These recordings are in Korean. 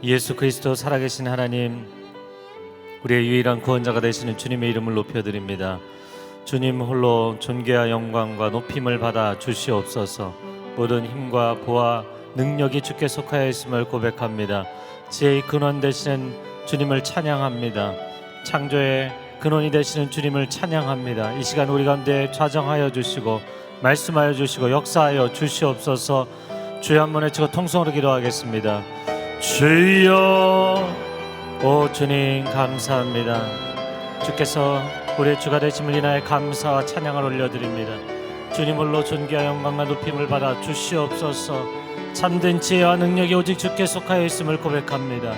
예수 그리스도 살아계신 하나님, 우리의 유일한 구원자가 되시는 주님의 이름을 높여드립니다. 주님 홀로 존귀와 영광과 높임을 받아 주시옵소서. 모든 힘과 보아 능력이 주께 속하여 있음을 고백합니다. 지혜의 근원 되시는 주님을 찬양합니다. 창조의 근원이 되시는 주님을 찬양합니다. 이 시간 우리 가운데 좌정하여 주시고 말씀하여 주시고 역사하여 주시옵소서. 주여 한번 외치고 통성으로 기도하겠습니다. 주여, 오 주님 감사합니다. 주께서 우리의 주가 되심을 인하여 감사와 찬양을 올려드립니다. 주님 홀로 존귀와 영광과 높임을 받아 주시옵소서. 참된 지혜와 능력이 오직 주께 속하여 있음을 고백합니다.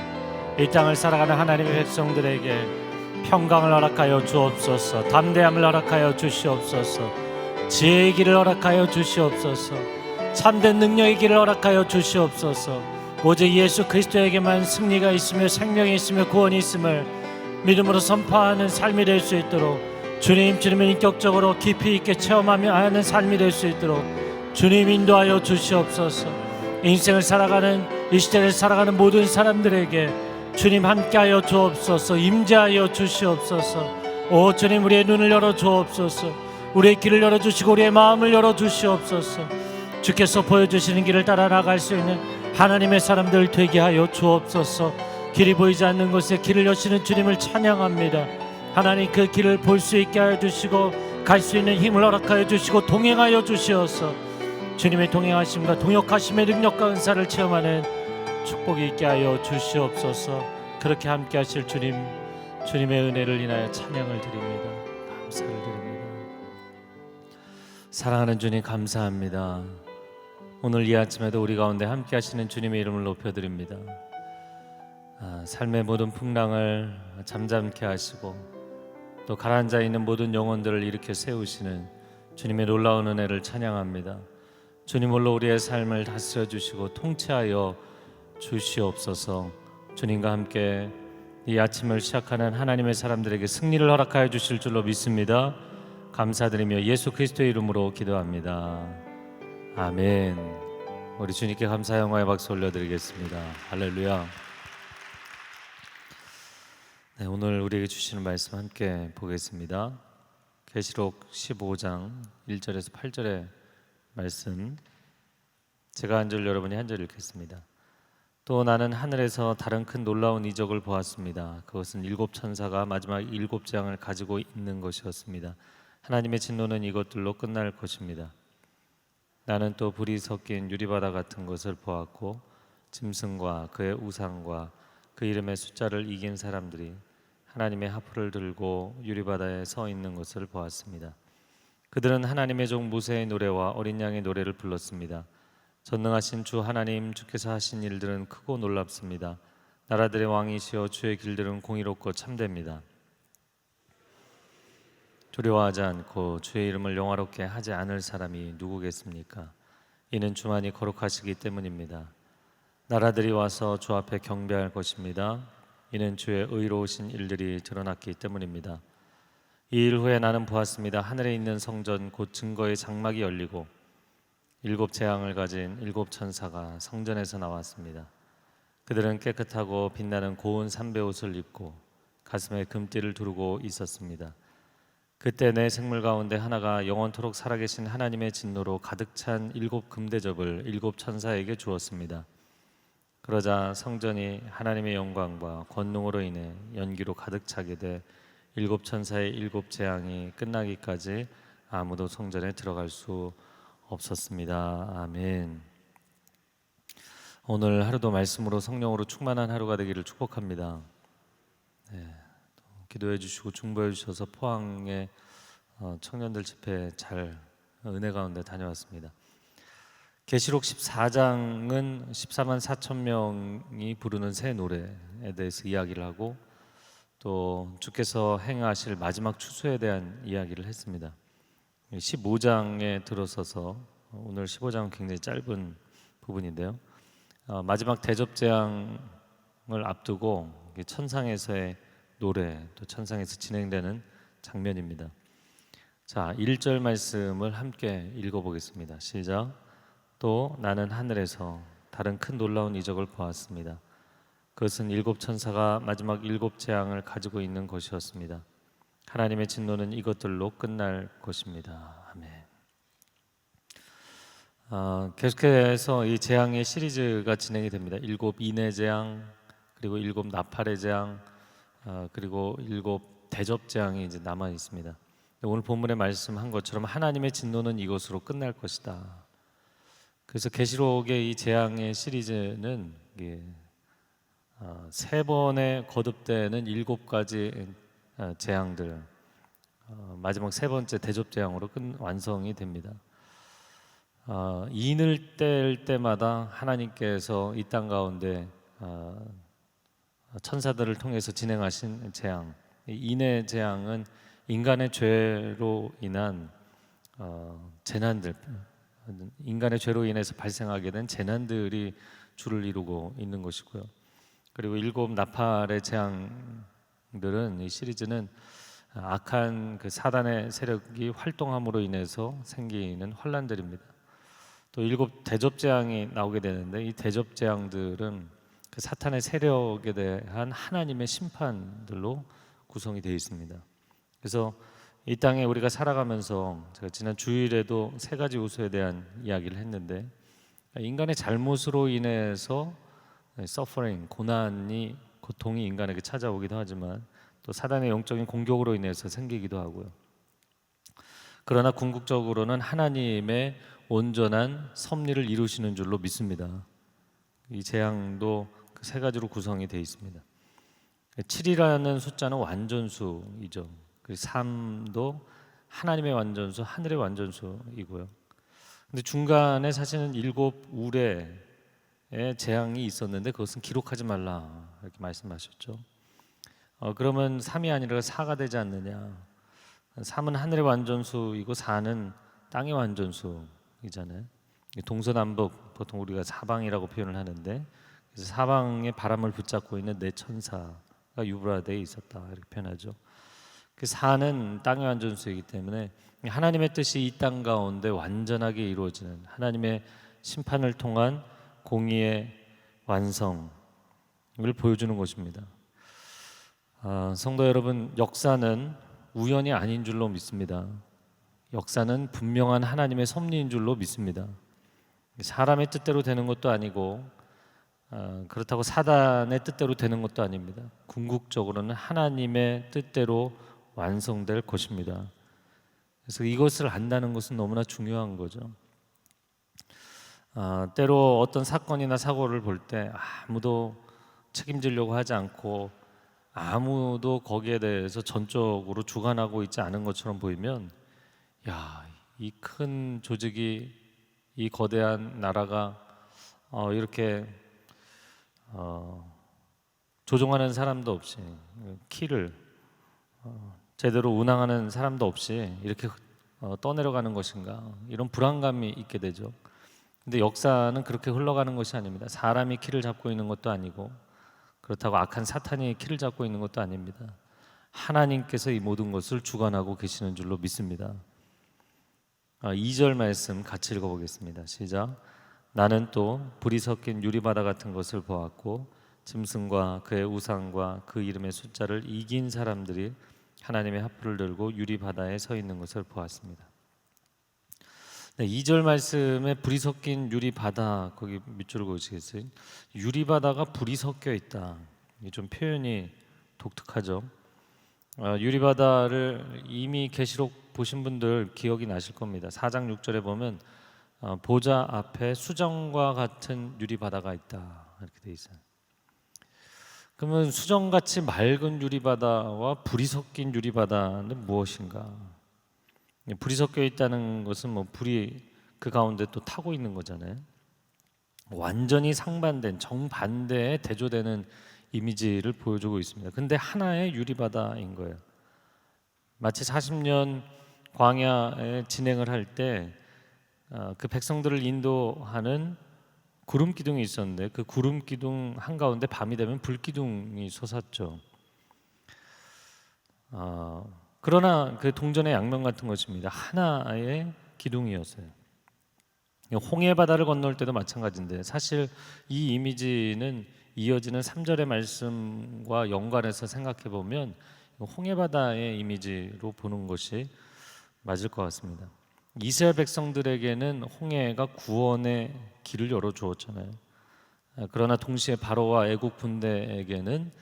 이 땅을 살아가는 하나님의 백성들에게 평강을 허락하여 주옵소서. 담대함을 허락하여 주시옵소서. 지혜의 길을 허락하여 주시옵소서. 참된 능력의 길을 허락하여 주시옵소서. 오직 예수 그리스도에게만 승리가 있으며 생명이 있으며 구원이 있음을 믿음으로 선포하는 삶이 될 수 있도록 주님을 인격적으로 깊이 있게 체험하며 하는 삶이 될 수 있도록 주님 인도하여 주시옵소서. 인생을 살아가는 이 시대를 살아가는 모든 사람들에게 주님 함께하여 주옵소서. 임재하여 주시옵소서. 오 주님, 우리의 눈을 열어 주옵소서. 우리의 길을 열어주시고 우리의 마음을 열어 주시옵소서. 주께서 보여주시는 길을 따라 나갈 수 있는 하나님의 사람들 되게 하여 주옵소서. 길이 보이지 않는 곳에 길을 여시는 주님을 찬양합니다. 하나님, 그 길을 볼 수 있게 하여 주시고 갈 수 있는 힘을 허락하여 주시고 동행하여 주시어서 주님의 동행하심과 동역하심의 능력과 은사를 체험하는 축복이 있게 하여 주시옵소서. 그렇게 함께 하실 주님의 은혜를 인하여 찬양을 드립니다. 감사를 드립니다. 사랑하는 주님 감사합니다. 오늘 이 아침에도 우리 가운데 함께 하시는 주님의 이름을 높여드립니다. 삶의 모든 풍랑을 잠잠케 하시고 또 가라앉아 있는 모든 영혼들을 일으켜 세우시는 주님의 놀라운 은혜를 찬양합니다. 주님 홀로 우리의 삶을 다스려 주시고 통치하여 주시옵소서. 주님과 함께 이 아침을 시작하는 하나님의 사람들에게 승리를 허락하여 주실 줄로 믿습니다. 감사드리며 예수 그리스도의 이름으로 기도합니다. 아멘. 우리 주님께 감사 영광의 박수 올려드리겠습니다. 할렐루야. 네, 오늘 우리에게 주시는 말씀 함께 보겠습니다. 계시록 15장 1절에서 8절의 말씀, 제가 한 절 여러분이 한 절 읽겠습니다. 또 나는 하늘에서 다른 큰 놀라운 이적을 보았습니다. 그것은 7 천사가 마지막 7 재앙을 가지고 있는 것이었습니다. 하나님의 진노는 이것들로 끝날 것입니다. 나는 또 불이 섞인 유리바다 같은 것을 보았고 짐승과 그의 우상과 그 이름의 숫자를 이긴 사람들이 하나님의 하프를 들고 유리바다에 서 있는 것을 보았습니다. 그들은 하나님의 종 모세의 노래와 어린 양의 노래를 불렀습니다. 전능하신 주 하나님, 주께서 하신 일들은 크고 놀랍습니다. 나라들의 왕이시여, 주의 길들은 공의롭고 참됩니다. 두려워하지 않고 주의 이름을 영화롭게 하지 않을 사람이 누구겠습니까? 이는 주만이 거룩하시기 때문입니다. 나라들이 와서 주 앞에 경배할 것입니다. 이는 주의 의로우신 일들이 드러났기 때문입니다. 이 일 후에 나는 보았습니다. 하늘에 있는 성전 곧 증거의 장막이 열리고 7 재앙을 가진 7 천사가 성전에서 나왔습니다. 그들은 깨끗하고 빛나는 고운 삼배옷을 입고 가슴에 금띠를 두르고 있었습니다. 그때 내 생물 가운데 하나가 영원토록 살아계신 하나님의 진노로 가득 찬 7 금대접을 7 천사에게 주었습니다. 그러자 성전이 하나님의 영광과 권능으로 인해 연기로 가득 차게 돼 7 천사의 7 재앙이 끝나기까지 아무도 성전에 들어갈 수 없었습니다. 아멘. 오늘 하루도 말씀으로 성령으로 충만한 하루가 되기를 축복합니다. 네, 기도해 주시고 중보해 주셔서 포항의 청년들 집회 잘 은혜 가운데 다녀왔습니다. 계시록 14장은 14만 4천 명이 부르는 새 노래에 대해서 이야기를 하고 또 주께서 행하실 마지막 추수에 대한 이야기를 했습니다. 15장에 들어서서 오늘 15장은 굉장히 짧은 부분인데요. 마지막 대접 재앙을 앞두고 천상에서의 노래, 또 천상에서 진행되는 장면입니다. 자, 1절 말씀을 함께 읽어보겠습니다. 시작. 또 나는 하늘에서 다른 큰 놀라운 이적을 보았습니다. 그것은 일곱 천사가 마지막 일곱 재앙을 가지고 있는 것이었습니다. 하나님의 진노는 이것들로 끝날 것입니다. 아멘. 계속해서 이 재앙의 시리즈가 진행이 됩니다. 일곱 인의 재앙, 그리고 일곱 나팔의 재앙, 그리고 일곱 대접 재앙이 이제 남아 있습니다. 오늘 본문에 말씀한 것처럼 하나님의 진노는 이것으로 끝날 것이다. 그래서 계시록의 이 재앙의 시리즈는 세 번에 거듭되는 일곱 가지 재앙들, 마지막 세 번째 대접 재앙으로 완성이 됩니다. 인을 뗄 때마다 하나님께서 이 땅 가운데 천사들을 통해서 진행하신 재앙, 인의 재앙은 인간의 죄로 인한 재난들, 인간의 죄로 인해서 발생하게 된 재난들이 주를 이루고 있는 것이고요. 그리고 일곱 나팔의 재앙들은, 이 시리즈는 악한 그 사단의 세력이 활동함으로 인해서 생기는 환란들입니다. 또 일곱 대접 재앙이 나오게 되는데, 이 대접 재앙들은 그 사탄의 세력에 대한 하나님의 심판들로 구성이 되어 있습니다. 그래서 이 땅에 우리가 살아가면서, 제가 지난 주일에도 세 가지 요소에 대한 이야기를 했는데, 인간의 잘못으로 인해서 서퍼링, 고통이 인간에게 찾아오기도 하지만 또 사단의 영적인 공격으로 인해서 생기기도 하고요. 그러나 궁극적으로는 하나님의 온전한 섭리를 이루시는 줄로 믿습니다. 이 재앙도 그 세 가지로 구성이 되어 있습니다. 7이라는 숫자는 완전수이죠. 그리고 3도 하나님의 완전수, 하늘의 완전수이고요. 근데 중간에 사실은 일곱 우레의 재앙이 있었는데 그것은 기록하지 말라 이렇게 말씀하셨죠. 그러면 3이 아니라 4가 되지 않느냐. 3은 하늘의 완전수이고 4는 땅의 완전수이잖아요. 동서남북 보통 우리가 사방이라고 표현을 하는데, 그래서 사방의 바람을 붙잡고 있는 네 천사가 유브라데에 있었다 이렇게 표현하죠. 그 4는 땅의 완전수이기 때문에 하나님의 뜻이 이 땅 가운데 완전하게 이루어지는 하나님의 심판을 통한 공의의 완성을 보여주는 것입니다. 성도 여러분, 역사는 우연이 아닌 줄로 믿습니다. 역사는 분명한 하나님의 섭리인 줄로 믿습니다. 사람의 뜻대로 되는 것도 아니고 그렇다고 사단의 뜻대로 되는 것도 아닙니다. 궁극적으로는 하나님의 뜻대로 완성될 것입니다. 그래서 이것을 안다는 것은 너무나 중요한 거죠. 때로 어떤 사건이나 사고를 볼 때 아무도 책임지려고 하지 않고 아무도 거기에 대해서 전적으로 주관하고 있지 않은 것처럼 보이면, 이 큰 조직이, 이 거대한 나라가 이렇게 조종하는 사람도 없이, 키를 제대로 운항하는 사람도 없이 이렇게 떠내려가는 것인가, 이런 불안감이 있게 되죠. 근데 역사는 그렇게 흘러가는 것이 아닙니다. 사람이 키를 잡고 있는 것도 아니고, 그렇다고 악한 사탄이 키를 잡고 있는 것도 아닙니다. 하나님께서 이 모든 것을 주관하고 계시는 줄로 믿습니다. 2절 말씀 같이 읽어보겠습니다. 시작. 나는 또 불이 섞인 유리바다 같은 것을 보았고, 짐승과 그의 우상과 그 이름의 숫자를 이긴 사람들이 하나님의 하프를 들고 유리바다에 서 있는 것을 보았습니다. 2절 말씀에 불이 섞인 유리바다, 거기 밑줄을 그으시겠어요? 유리바다가 불이 섞여 있다. 이게 좀 표현이 독특하죠. 유리바다를 이미 계시록 보신 분들 기억이 나실 겁니다. 4장 6절에 보면 보좌 앞에 수정과 같은 유리바다가 있다 이렇게 돼 있어요. 그러면 수정같이 맑은 유리바다와 불이 섞인 유리바다는 무엇인가? 불이 섞여 있다는 것은 불이 그 가운데 또 타고 있는 거잖아요. 완전히 상반된, 정반대에 대조되는 이미지를 보여주고 있습니다. 근데 하나의 유리바다인 거예요. 마치 40년 광야에 진행을 할 때 그 백성들을 인도하는 구름 기둥이 있었는데, 그 구름 기둥 한가운데 밤이 되면 불 기둥이 솟았죠. 그러나 그 동전의 양면 같은 것입니다. 하나의 기둥이었어요. 홍해 바다를 건널 때도 마찬가지인데, 사실 이 이미지는 이어지는 3절의 말씀과 연관해서 생각해 보면 홍해바다의 이미지로 보는 것이 맞을 것 같습니다. 이스라엘 백성들에게는 홍해가 구원의 길을 열어 주었잖아요. 그러나 동시에 바로와 애국 군대에게는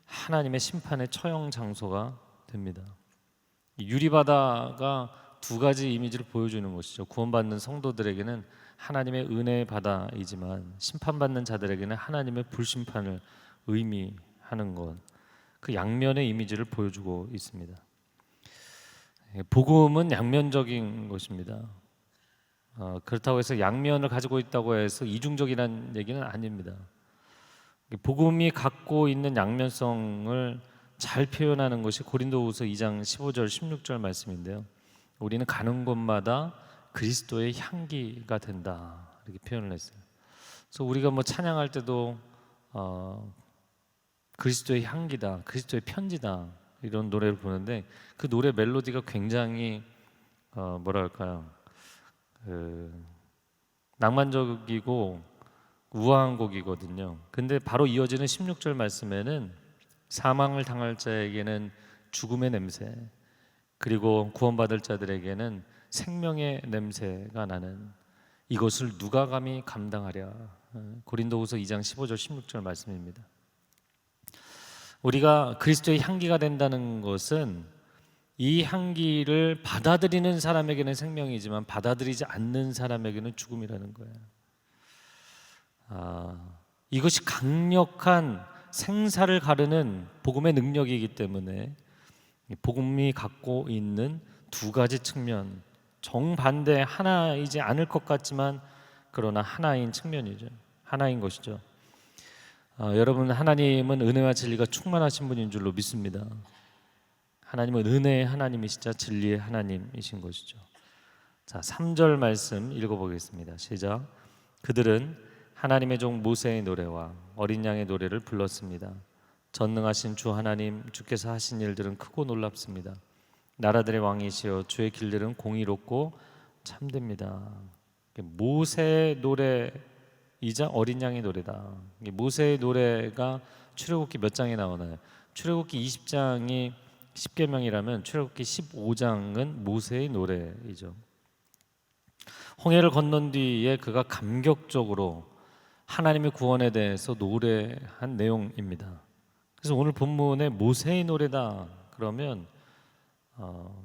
하나님의 심판의 처형 장소가 됩니다. 유리바다가 두 가지 이미지를 보여주는 것이죠. 구원받는 성도들에게는 하나님의 은혜의 바다이지만 심판받는 자들에게는 하나님의 불심판을 의미하는 것, 그 양면의 이미지를 보여주고 있습니다. 복음은 양면적인 것입니다. 그렇다고 해서 양면을 가지고 있다고 해서 이중적이라는 얘기는 아닙니다. 복음이 갖고 있는 양면성을 잘 표현하는 것이 고린도후서 2장 15절 16절 말씀인데요. 우리는 가는 곳마다 그리스도의 향기가 된다, 이렇게 표현을 했어요. 그래서 우리가 뭐 찬양할 때도 그리스도의 향기다, 그리스도의 편지다, 이런 노래를 부르는데 그 노래 멜로디가 굉장히 뭐랄까요, 낭만적이고 우아한 곡이거든요. 근데 바로 이어지는 16절 말씀에는 사망을 당할 자에게는 죽음의 냄새, 그리고 구원받을 자들에게는 생명의 냄새가 나는, 이것을 누가 감히 감당하랴. 고린도후서 2장 15절 16절 말씀입니다. 우리가 그리스도의 향기가 된다는 것은 이 향기를 받아들이는 사람에게는 생명이지만 받아들이지 않는 사람에게는 죽음이라는 거예요. 이것이 강력한 생사를 가르는 복음의 능력이기 때문에 복음이 갖고 있는 두 가지 측면, 정반대 하나이지 않을 것 같지만 그러나 하나인 측면이죠. 하나인 것이죠. 여러분, 하나님은 은혜와 진리가 충만하신 분인 줄로 믿습니다. 하나님은 은혜의 하나님이시자 진리의 하나님이신 것이죠. 자, 3절 말씀 읽어보겠습니다. 시작. 그들은 하나님의 종 모세의 노래와 어린 양의 노래를 불렀습니다. 전능하신 주 하나님, 주께서 하신 일들은 크고 놀랍습니다. 나라들의 왕이시여, 주의 길들은 공의롭고 참됩니다. 모세의 노래이자 어린 양의 노래다. 모세의 노래가 출애굽기 몇 장에 나오나요? 출애굽기 20장이 10계명이라면 출애굽기 15장은 모세의 노래이죠. 홍해를 건넌 뒤에 그가 감격적으로 하나님의 구원에 대해서 노래한 내용입니다. 그래서 오늘 본문에 모세의 노래다 그러면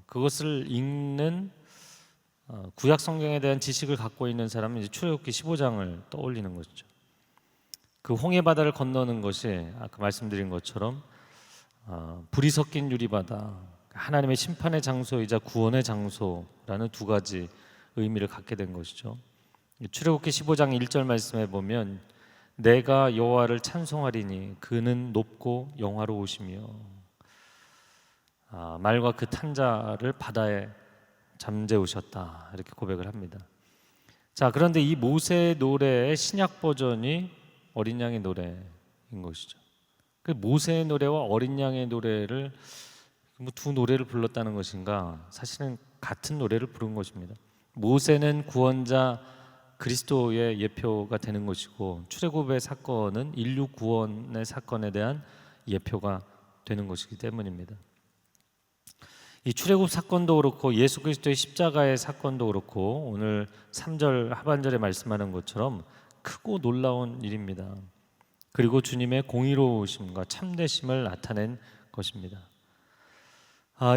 그것을 읽는 구약 성경에 대한 지식을 갖고 있는 사람은 이제 출애굽기 15장을 떠올리는 것이죠. 그 홍해 바다를 건너는 것이 아까 말씀드린 것처럼 불이 섞인 유리바다, 하나님의 심판의 장소이자 구원의 장소라는 두 가지 의미를 갖게 된 것이죠. 출애굽기 15장 1절 말씀에 보면 내가 여호와를 찬송하리니 그는 높고 영화로우시며, 말과 그 탄자를 바다에 잠재우셨다, 이렇게 고백을 합니다. 자, 그런데 이 모세의 노래의 신약 버전이 어린 양의 노래인 것이죠. 그 모세의 노래와 어린 양의 노래를 두 노래를 불렀다는 것인가? 사실은 같은 노래를 부른 것입니다. 모세는 구원자 그리스도의 예표가 되는 것이고 출애굽의 사건은 인류 구원의 사건에 대한 예표가 되는 것이기 때문입니다. 이 출애굽 사건도 그렇고 예수 그리스도의 십자가의 사건도 그렇고 오늘 3절 하반절에 말씀하는 것처럼 크고 놀라운 일입니다. 그리고 주님의 공의로우심과 참되심을 나타낸 것입니다.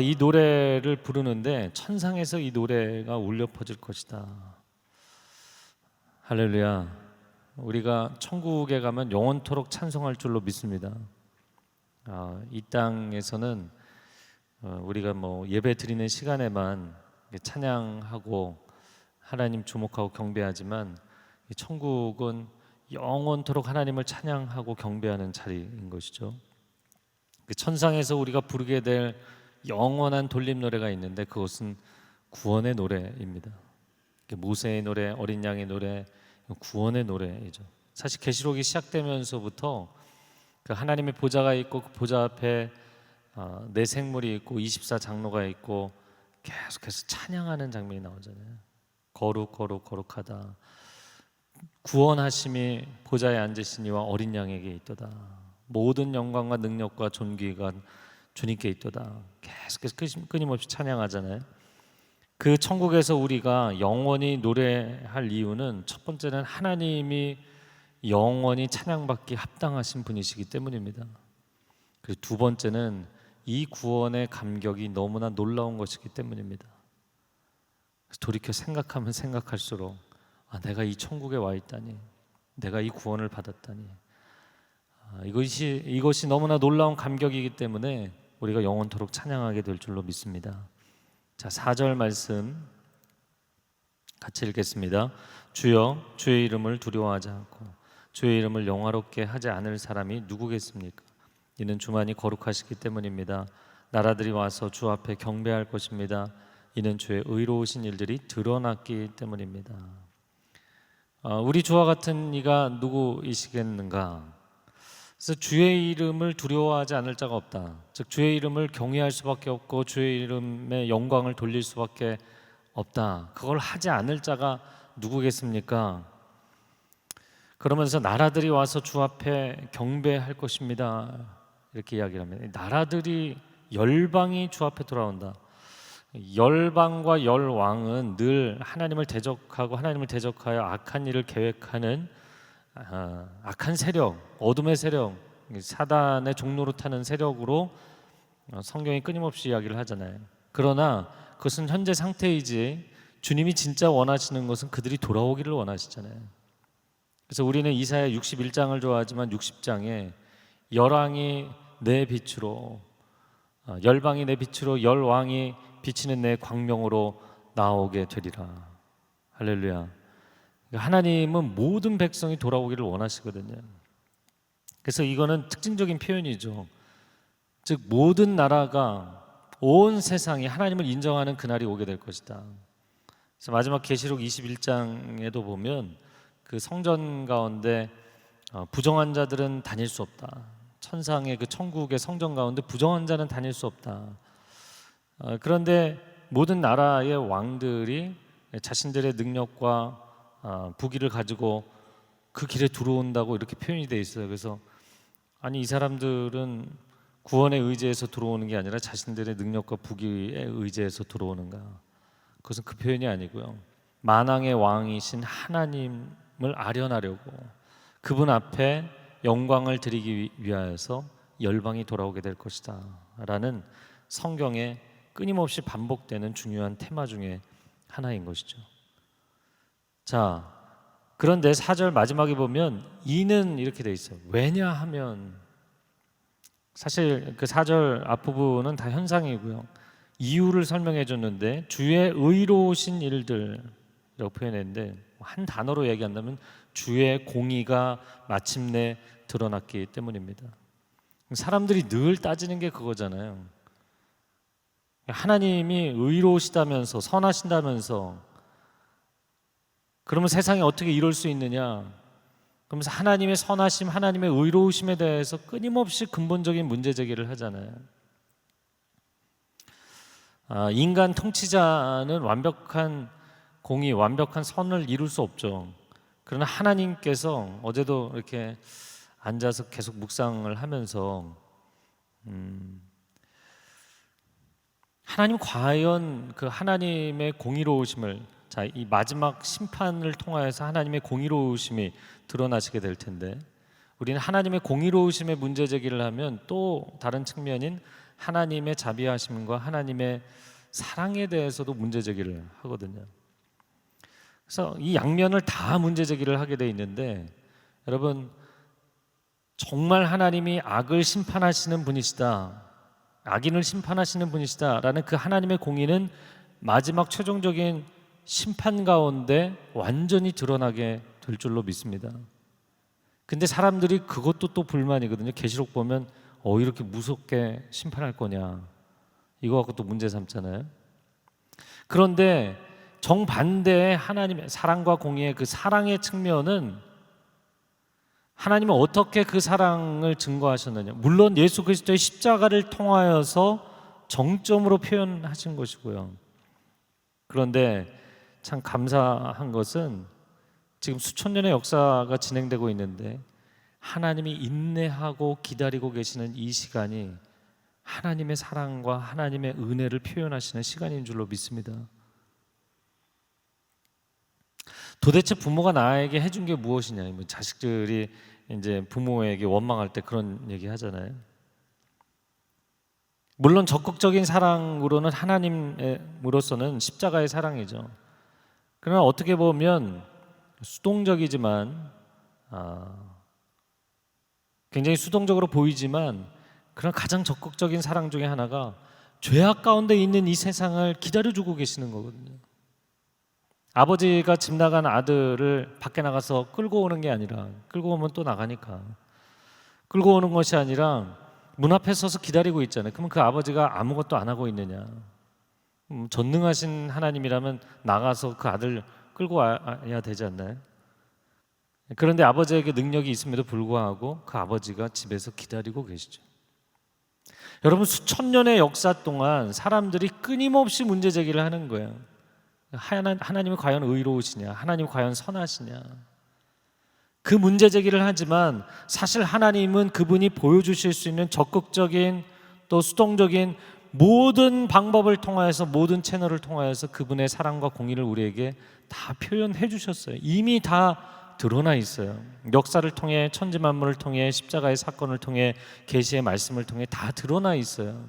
이 노래를 부르는데 천상에서 이 노래가 울려 퍼질 것이다. 할렐루야. 우리가 천국에 가면 영원토록 찬송할 줄로 믿습니다. 이 땅에서는 우리가 뭐 예배 드리는 시간에만 찬양하고 하나님 주목하고 경배하지만 천국은 영원토록 하나님을 찬양하고 경배하는 자리인 것이죠. 천상에서 우리가 부르게 될 영원한 돌림 노래가 있는데 그것은 구원의 노래입니다. 모세의 노래, 어린 양의 노래, 구원의 노래이죠. 사실 계시록이 시작되면서부터 그 하나님의 보좌가 있고 그 보좌 앞에 네 생물이 있고 24장로가 있고 계속해서 찬양하는 장면이 나오잖아요. 거룩 거룩 거룩하다. 구원하심이 보좌에 앉으신 이와 어린 양에게 있도다. 모든 영광과 능력과 존귀가 주님께 있도다. 계속해서 끊임없이 찬양하잖아요. 그 천국에서 우리가 영원히 노래할 이유는 첫 번째는 하나님이 영원히 찬양받기 합당하신 분이시기 때문입니다. 그리고 두 번째는 이 구원의 감격이 너무나 놀라운 것이기 때문입니다. 돌이켜 생각하면 생각할수록 내가 이 천국에 와 있다니, 내가 이 구원을 받았다니, 이것이 너무나 놀라운 감격이기 때문에 우리가 영원토록 찬양하게 될 줄로 믿습니다. 자, 4절 말씀 같이 읽겠습니다. 주여, 주의 이름을 두려워하지 않고 주의 이름을 영화롭게 하지 않을 사람이 누구겠습니까? 이는 주만이 거룩하시기 때문입니다. 나라들이 와서 주 앞에 경배할 것입니다. 이는 주의 의로우신 일들이 드러났기 때문입니다. 우리 주와 같은 이가 누구이시겠는가? 그래서 주의 이름을 두려워하지 않을 자가 없다. 즉 주의 이름을 경외할 수밖에 없고 주의 이름의 영광을 돌릴 수밖에 없다. 그걸 하지 않을 자가 누구겠습니까? 그러면서 나라들이 와서 주 앞에 경배할 것입니다. 이렇게 이야기를 합니다. 나라들이, 열방이 주 앞에 돌아온다. 열방과 열왕은 늘 하나님을 대적하고 하나님을 대적하여 악한 일을 계획하는 악한 세력, 어둠의 세력, 사단의 종로로 타는 세력으로 성경이 끊임없이 이야기를 하잖아요. 그러나 그것은 현재 상태이지 주님이 진짜 원하시는 것은 그들이 돌아오기를 원하시잖아요. 그래서 우리는 이사야 61장을 좋아하지만 60장에 열왕이 내 빛으로, 열방이 내 빛으로, 열왕이 비치는 내 광명으로 나오게 되리라. 할렐루야. 하나님은 모든 백성이 돌아오기를 원하시거든요. 그래서 이거는 특징적인 표현이죠. 즉 모든 나라가, 온 세상이 하나님을 인정하는 그날이 오게 될 것이다. 그래서 마지막 계시록 21장에도 보면 그 성전 가운데 부정한 자들은 다닐 수 없다. 천상의 그 천국의 성전 가운데 부정한 자는 다닐 수 없다. 그런데 모든 나라의 왕들이 자신들의 능력과 부귀를 가지고 그 길에 들어온다고 이렇게 표현이 되어 있어요. 그래서 아니 이 사람들은 구원에 의지해서 들어오는 게 아니라 자신들의 능력과 부귀에 의지해서 들어오는가? 그것은 그 표현이 아니고요. 만왕의 왕이신 하나님을 아련하려고 그분 앞에 영광을 드리기 위하여서 열방이 돌아오게 될 것이다 라는 성경에 끊임없이 반복되는 중요한 테마 중에 하나인 것이죠. 자, 그런데 4절 마지막에 보면 이는 이렇게 돼 있어요. 왜냐하면, 사실 그 4절 앞부분은 다 현상이고요. 이유를 설명해 줬는데 주의 의로우신 일들이라고 표현했는데 한 단어로 얘기한다면 주의 공의가 마침내 드러났기 때문입니다. 사람들이 늘 따지는 게 그거잖아요. 하나님이 의로우시다면서, 선하신다면서, 그러면 세상에 어떻게 이럴 수 있느냐? 그러면서 하나님의 선하심, 하나님의 의로우심에 대해서 끊임없이 근본적인 문제 제기를 하잖아요. 인간 통치자는 완벽한 공의, 완벽한 선을 이룰 수 없죠. 그러나 하나님께서, 어제도 이렇게 앉아서 계속 묵상을 하면서 하나님 과연 그 하나님의 공의로우심을, 자, 이 마지막 심판을 통하여서 하나님의 공의로우심이 드러나시게 될 텐데, 우리는 하나님의 공의로우심의 문제 제기를 하면 또 다른 측면인 하나님의 자비하심과 하나님의 사랑에 대해서도 문제 제기를 하거든요. 그래서 이 양면을 다 문제 제기를 하게 돼 있는데, 여러분 정말 하나님이 악을 심판하시는 분이시다, 악인을 심판하시는 분이시다라는 그 하나님의 공의는 마지막 최종적인 심판 가운데 완전히 드러나게 될 줄로 믿습니다. 근데 사람들이 그것도 또 불만이거든요. 계시록 보면 이렇게 무섭게 심판할 거냐, 이거 갖고 또 문제 삼잖아요. 그런데 정반대의 하나님의 사랑과 공의의 그 사랑의 측면은 하나님은 어떻게 그 사랑을 증거하셨느냐, 물론 예수 그리스도의 십자가를 통하여서 정점으로 표현하신 것이고요. 그런데 참 감사한 것은 지금 수천 년의 역사가 진행되고 있는데 하나님이 인내하고 기다리고 계시는 이 시간이 하나님의 사랑과 하나님의 은혜를 표현하시는 시간인 줄로 믿습니다. 도대체 부모가 나에게 해준 게 무엇이냐? 뭐 자식들이 이제 부모에게 원망할 때 그런 얘기 하잖아요. 물론 적극적인 사랑으로는 하나님으로서는 십자가의 사랑이죠. 그러나 어떻게 보면 수동적이지만 굉장히 수동적으로 보이지만 그런 가장 적극적인 사랑 중에 하나가 죄악 가운데 있는 이 세상을 기다려주고 계시는 거거든요. 아버지가 집 나간 아들을 밖에 나가서 끌고 오는 게 아니라, 끌고 오면 또 나가니까, 끌고 오는 것이 아니라 문 앞에 서서 기다리고 있잖아요. 그러면 그 아버지가 아무것도 안 하고 있느냐? 전능하신 하나님이라면 나가서 그 아들 끌고 와야 되지 않나요? 그런데 아버지에게 능력이 있음에도 불구하고 그 아버지가 집에서 기다리고 계시죠. 여러분, 수천 년의 역사 동안 사람들이 끊임없이 문제 제기를 하는 거예요. 하나님이 과연 의로우시냐? 하나님이 과연 선하시냐? 그 문제 제기를 하지만 사실 하나님은 그분이 보여주실 수 있는 적극적인 또 수동적인 모든 방법을 통하여서, 모든 채널을 통하여서 그분의 사랑과 공의를 우리에게 다 표현해 주셨어요. 이미 다 드러나 있어요. 역사를 통해, 천지 만물을 통해, 십자가의 사건을 통해, 계시의 말씀을 통해 다 드러나 있어요.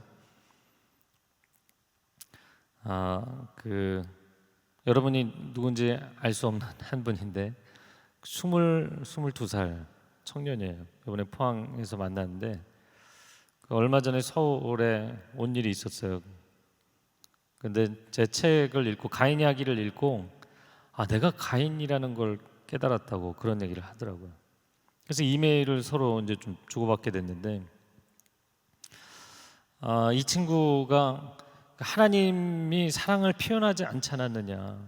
여러분이 누군지 알 수 없는 한 분인데 22살 청년이에요. 이번에 포항에서 만났는데 얼마 전에 서울에 온 일이 있었어요. 근데 제 책을 읽고, 가인 이야기를 읽고, 내가 가인이라는 걸 깨달았다고 그런 얘기를 하더라고요. 그래서 이메일을 서로 이제 좀 주고받게 됐는데, 이 친구가 하나님이 사랑을 표현하지 않지 않았느냐,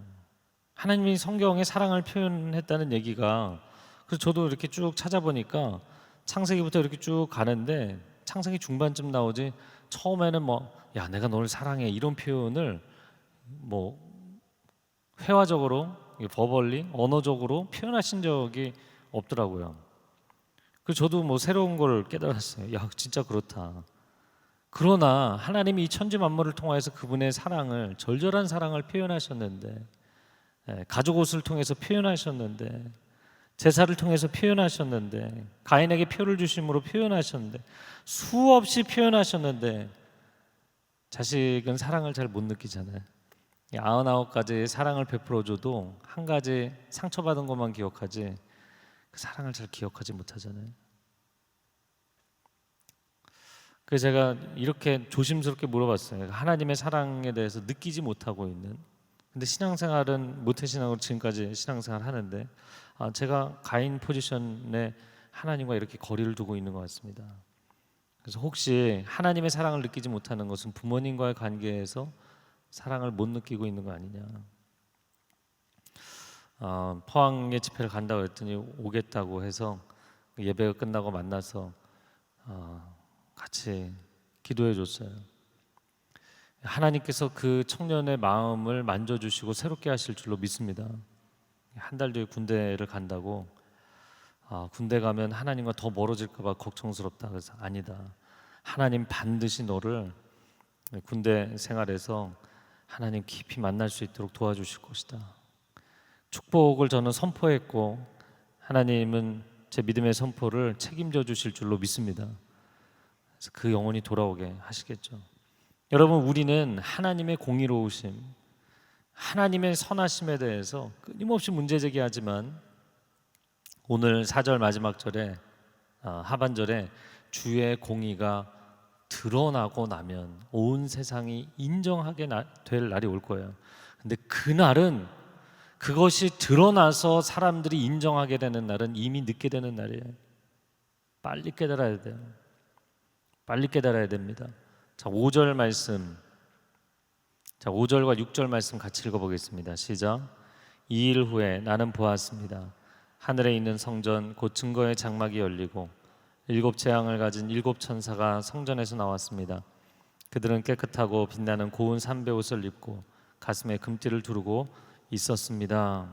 하나님이 성경에 사랑을 표현했다는 얘기가, 그래서 저도 이렇게 쭉 찾아보니까 창세기부터 이렇게 쭉 가는데 창세기 중반쯤 나오지, 처음에는 야 내가 너를 사랑해 이런 표현을 회화적으로, 버벌리, 언어적으로 표현하신 적이 없더라고요. 그래서 저도 새로운 걸 깨달았어요. 야 진짜 그렇다. 그러나 하나님이 이 천지 만물을 통해서 그분의 사랑을, 절절한 사랑을 표현하셨는데, 가죽 옷을 통해서 표현하셨는데, 제사를 통해서 표현하셨는데, 가인에게 표를 주심으로 표현하셨는데, 수없이 표현하셨는데 자식은 사랑을 잘 못 느끼잖아요. 99가지의 사랑을 베풀어줘도 한 가지 상처받은 것만 기억하지 그 사랑을 잘 기억하지 못하잖아요. 그래서 제가 이렇게 조심스럽게 물어봤어요. 하나님의 사랑에 대해서 느끼지 못하고 있는, 근데 신앙생활은 모태신앙으로 지금까지 신앙생활 하는데 제가 가인 포지션에 하나님과 이렇게 거리를 두고 있는 것 같습니다. 그래서 혹시 하나님의 사랑을 느끼지 못하는 것은 부모님과의 관계에서 사랑을 못 느끼고 있는 거 아니냐. 포항에 집회를 간다고 했더니 오겠다고 해서 예배가 끝나고 만나서 같이 기도해 줬어요. 하나님께서 그 청년의 마음을 만져주시고 새롭게 하실 줄로 믿습니다. 한 달 뒤에 군대를 간다고, 군대 가면 하나님과 더 멀어질까 봐 걱정스럽다. 그래서 아니다, 하나님 반드시 너를 군대 생활에서 하나님 깊이 만날 수 있도록 도와주실 것이다. 축복을 저는 선포했고, 하나님은 제 믿음의 선포를 책임져 주실 줄로 믿습니다. 그래서 그 영혼이 돌아오게 하시겠죠. 여러분, 우리는 하나님의 공의로우심, 하나님의 선하심에 대해서 끊임없이 문제제기하지만 오늘 4절 마지막 절에, 하반절에 주의 공의가 드러나고 나면 온 세상이 인정하게 될 날이 올 거예요. 근데 그날은, 그것이 드러나서 사람들이 인정하게 되는 날은 이미 늦게 되는 날이에요. 빨리 깨달아야 돼요. 빨리 깨달아야 됩니다. 자, 5절 말씀, 5절과 6절 말씀 같이 읽어보겠습니다. 시작. 2일 후에 나는 보았습니다. 하늘에 있는 성전 곧 증거의 장막이 열리고 7 재앙을 가진 7 천사가 성전에서 나왔습니다. 그들은 깨끗하고 빛나는 고운 삼배 옷을 입고 가슴에 금띠를 두르고 있었습니다.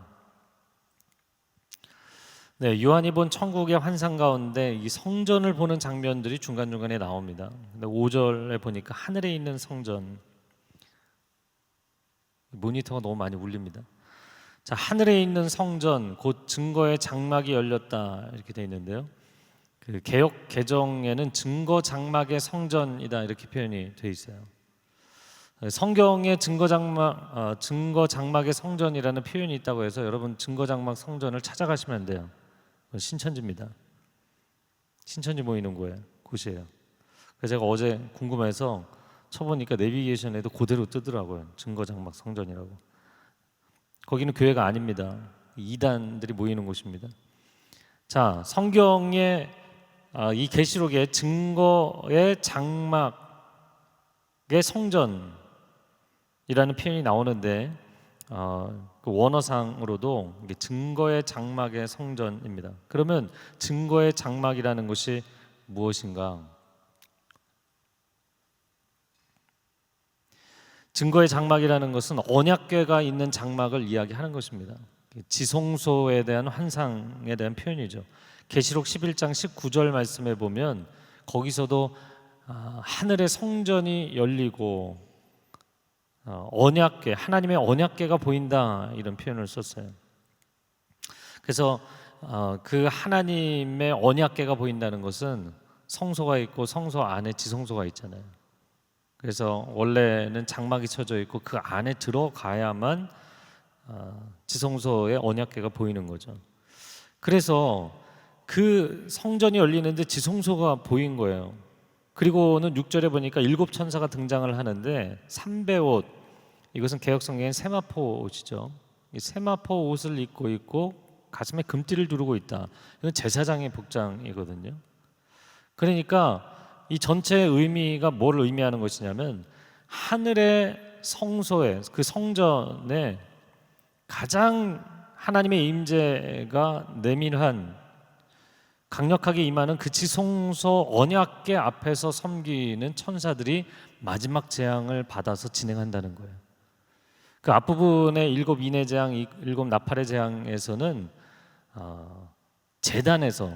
네, 요한이 본 천국의 환상 가운데 이 성전을 보는 장면들이 중간중간에 나옵니다. 근데 5절에 보니까 하늘에 있는 성전, 모니터가 너무 많이 울립니다. 자, 하늘에 있는 성전 곧 증거의 장막이 열렸다 이렇게 되어 있는데요. 그 개역 개정에는 증거 장막의 성전이다 이렇게 표현이 되어 있어요. 성경에 증거 장막의 성전이라는 표현이 있다고 해서 여러분 증거 장막 성전을 찾아가시면 안 돼요. 신천지입니다. 신천지 모이는 곳이에요. 그래서 제가 어제 궁금해서 쳐보니까 내비게이션에도 그대로 뜨더라고요. 증거 장막 성전이라고. 거기는 교회가 아닙니다. 이단들이 모이는 곳입니다. 자, 성경에 이 계시록에 증거의 장막의 성전이라는 표현이 나오는데 그 원어상으로도 이게 증거의 장막의 성전입니다. 그러면 증거의 장막이라는 것이 무엇인가? 증거의 장막이라는 것은 언약궤가 있는 장막을 이야기하는 것입니다. 지성소에 대한 환상에 대한 표현이죠. 계시록 11장 19절 말씀에 보면 거기서도 하늘의 성전이 열리고 언약궤, 하나님의 언약궤가 보인다 이런 표현을 썼어요. 그래서 그 하나님의 언약궤가 보인다는 것은 성소가 있고 성소 안에 지성소가 있잖아요. 그래서 원래는 장막이 쳐져 있고 그 안에 들어가야만 지성소의 언약궤가 보이는 거죠. 그래서 그 성전이 열리는데 지성소가 보인 거예요. 그리고는 6절에 보니까 7천사가 등장을 하는데 삼베옷, 이것은 개역성경엔 세마포 옷이죠. 이 세마포 옷을 입고 있고 가슴에 금띠를 두르고 있다. 이건 제사장의 복장이거든요. 그러니까 이 전체의 의미가 뭘 의미하는 것이냐면 하늘의 성소에, 그 성전에 가장 하나님의 임재가 내밀한 강력하게 임하는 그 지성소 언약궤 앞에서 섬기는 천사들이 마지막 재앙을 받아서 진행한다는 거예요. 그 앞부분의 7 인의 재앙, 7 나팔의 재앙에서는 제단에서,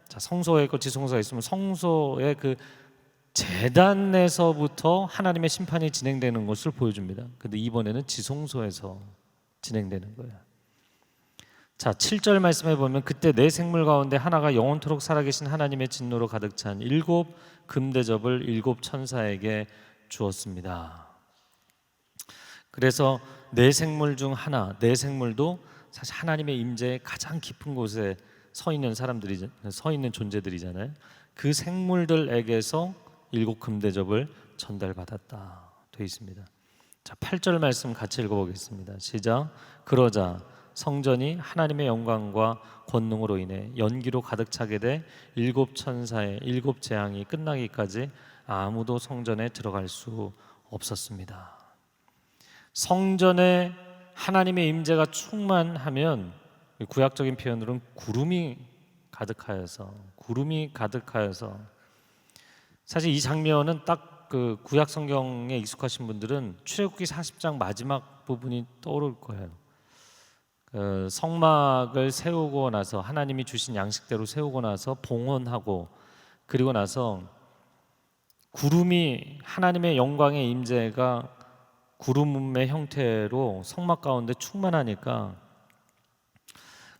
자, 성소에 있고 지성소가 있으면 성소의 그 제단에서부터 하나님의 심판이 진행되는 것을 보여줍니다. 근데 이번에는 지성소에서 진행되는 거예요. 자, 7절 말씀해 보면 그때 네 생물 가운데 하나가 영원토록 살아계신 하나님의 진노로 가득 찬 7 금대접을 7 천사에게 주었습니다. 그래서 네 생물 중 하나, 네 생물도 사실 하나님의 임재의 가장 깊은 곳에 서 있는 존재들이잖아요. 그 생물들에게서 7 금대접을 전달받았다 되어 있습니다. 자, 8절 말씀 같이 읽어보겠습니다. 시작. 그러자 성전이 하나님의 영광과 권능으로 인해 연기로 가득 차게 돼 7 천사의 7 재앙이 끝나기까지 아무도 성전에 들어갈 수 없었습니다. 성전에 하나님의 임재가 충만하면 구약적인 표현으로는 구름이 가득하여서 사실 이 장면은 딱 그 구약 성경에 익숙하신 분들은 출애굽기 40장 마지막 부분이 떠오를 거예요. 성막을 세우고 나서 하나님이 주신 양식대로 세우고 나서 봉헌하고 그리고 나서 구름이 하나님의 영광의 임재가 구름의 형태로 성막 가운데 충만하니까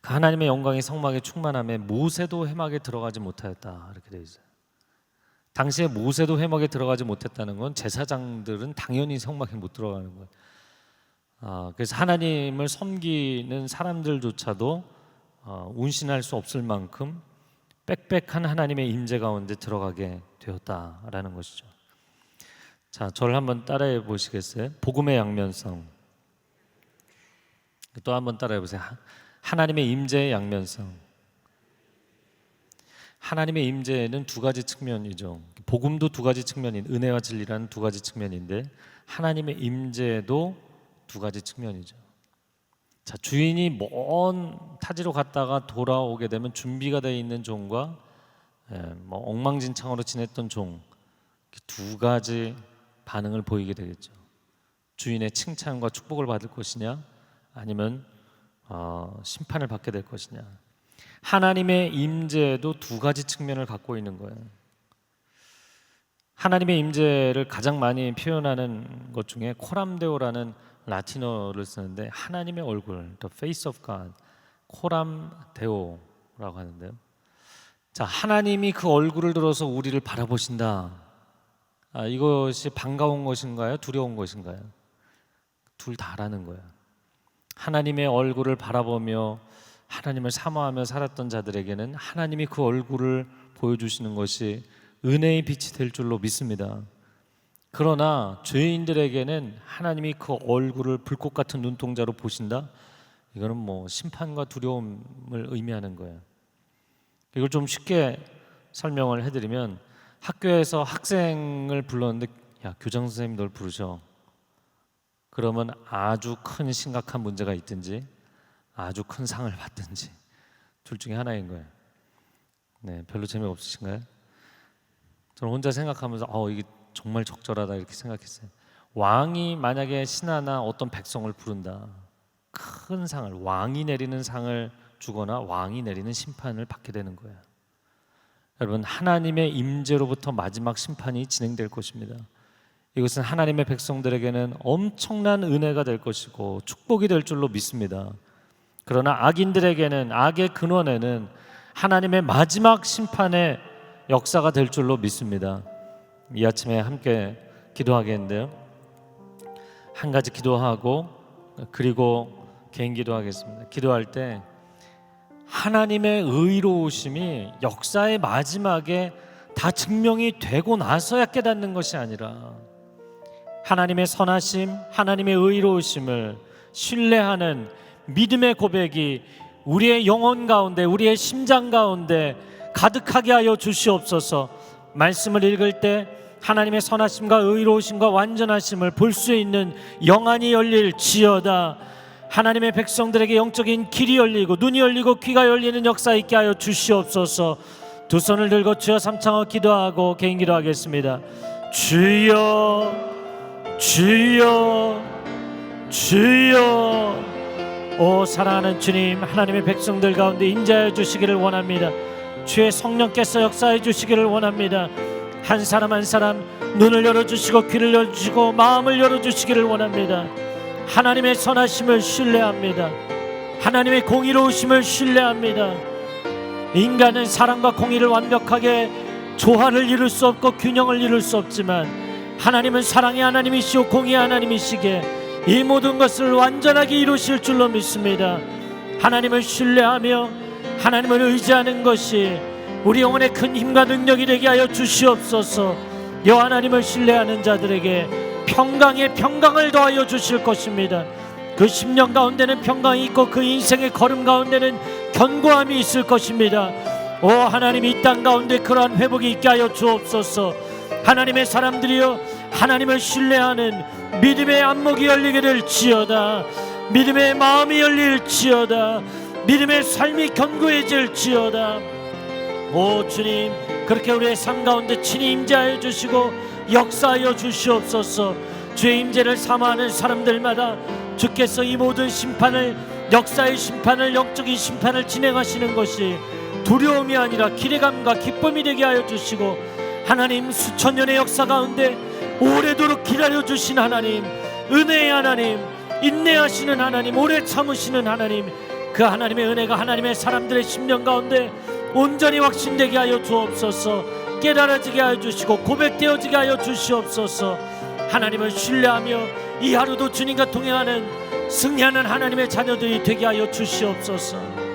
그 하나님의 영광이 성막에 충만함에 모세도 해막에 들어가지 못하였다 이렇게 되어 있어요. 당시에 모세도 해막에 들어가지 못했다는 건 제사장들은 당연히 성막에 못 들어가는 거예요. 그래서 하나님을 섬기는 사람들조차도 운신할 수 없을 만큼 빽빽한 하나님의 임재 가운데 들어가게 되었다라는 것이죠. 자, 저를 한번 따라해 보시겠어요? 복음의 양면성. 또 한번 따라해 보세요. 하나님의 임재의 양면성. 하나님의 임재는 두 가지 측면이죠. 복음도 두 가지 측면인, 은혜와 진리라는 두 가지 측면인데 하나님의 임재도 두 가지 측면이죠. 자, 주인이 먼 타지로 갔다가 돌아오게 되면 준비가 되어 있는 종과 엉망진창으로 지냈던 종, 두 가지 반응을 보이게 되겠죠. 주인의 칭찬과 축복을 받을 것이냐, 아니면 심판을 받게 될 것이냐. 하나님의 임재도 두 가지 측면을 갖고 있는 거예요. 하나님의 임재를 가장 많이 표현하는 것 중에 코람데오라는 라틴어를 쓰는데, 하나님의 얼굴, the face of God, 코람데오라고 하는데요. 자, 하나님이 그 얼굴을 들어서 우리를 바라보신다. 이것이 반가운 것인가요? 두려운 것인가요? 둘 다라는 거예요. 하나님의 얼굴을 바라보며 하나님을 사모하며 살았던 자들에게는 하나님이 그 얼굴을 보여주시는 것이 은혜의 빛이 될 줄로 믿습니다. 그러나 죄인들에게는 하나님이 그 얼굴을 불꽃 같은 눈동자로 보신다? 이거는 심판과 두려움을 의미하는 거예요. 이걸 좀 쉽게 설명을 해드리면, 학교에서 학생을 불렀는데, 야, 교장 선생님 널 부르셔. 그러면 아주 큰 심각한 문제가 있든지 아주 큰 상을 받든지 둘 중에 하나인 거예요. 네, 별로 재미없으신가요? 저는 혼자 생각하면서 이게 정말 적절하다 이렇게 생각했어요. 왕이 만약에 신하나 어떤 백성을 부른다, 큰 상을, 왕이 내리는 상을 주거나 왕이 내리는 심판을 받게 되는 거예요. 여러분, 하나님의 임재로부터 마지막 심판이 진행될 것입니다. 이것은 하나님의 백성들에게는 엄청난 은혜가 될 것이고 축복이 될 줄로 믿습니다. 그러나 악인들에게는, 악의 근원에는 하나님의 마지막 심판의 역사가 될 줄로 믿습니다. 이 아침에 함께 기도하겠는데요, 한 가지 기도하고 그리고 개인 기도하겠습니다. 기도할 때 하나님의 의로우심이 역사의 마지막에 다 증명이 되고 나서야 깨닫는 것이 아니라, 하나님의 선하심, 하나님의 의로우심을 신뢰하는 믿음의 고백이 우리의 영혼 가운데, 우리의 심장 가운데 가득하게 하여 주시옵소서. 말씀을 읽을 때 하나님의 선하심과 의로우심과 완전하심을 볼 수 있는 영안이 열릴지어다. 하나님의 백성들에게 영적인 길이 열리고 눈이 열리고 귀가 열리는 역사 있게 하여 주시옵소서. 두 손을 들고 주여 삼창어 기도하고 개인 기도하겠습니다. 주여, 주여, 주여. 오 사랑하는 주님, 하나님의 백성들 가운데 임재하여 주시기를 원합니다. 주의 성령께서 역사해 주시기를 원합니다. 한 사람 한 사람 눈을 열어주시고 귀를 열어주시고 마음을 열어주시기를 원합니다. 하나님의 선하심을 신뢰합니다. 하나님의 공의로우심을 신뢰합니다. 인간은 사랑과 공의를 완벽하게 조화를 이룰 수 없고 균형을 이룰 수 없지만, 하나님은 사랑의 하나님이시오 공의의 하나님이시기에 이 모든 것을 완전하게 이루실 줄로 믿습니다. 하나님을 신뢰하며 하나님을 의지하는 것이 우리 영혼의 큰 힘과 능력이 되게 하여 주시옵소서. 여호와 하나님을 신뢰하는 자들에게 평강에 평강을 더하여 주실 것입니다. 그 10년 가운데는 평강이 있고 그 인생의 걸음 가운데는 견고함이 있을 것입니다. 오 하나님, 이 땅 가운데 그러한 회복이 있게 하여 주옵소서. 하나님의 사람들이여, 하나님을 신뢰하는 믿음의 안목이 열리게 될지어다. 믿음의 마음이 열릴지어다. 믿음의 삶이 견고해질지어다. 오 주님, 그렇게 우리의 삶 가운데 친히 임재하여 주시고 역사하여 주시옵소서. 주의 임재를 사모하는 사람들마다 주께서 이 모든 심판을, 역사의 심판을, 영적인 심판을 진행하시는 것이 두려움이 아니라 기대감과 기쁨이 되게 하여 주시고, 하나님 수천 년의 역사 가운데 오래도록 기다려주신 하나님, 은혜의 하나님, 인내하시는 하나님, 오래 참으시는 하나님, 그 하나님의 은혜가 하나님의 사람들의 심령 가운데 온전히 확신되게 하여 주옵소서. 깨달아지게 하여 주시고 고백되어지게 하여 주시옵소서. 하나님을 신뢰하며 이 하루도 주님과 동행하는 승리하는 하나님의 자녀들이 되게 하여 주시옵소서.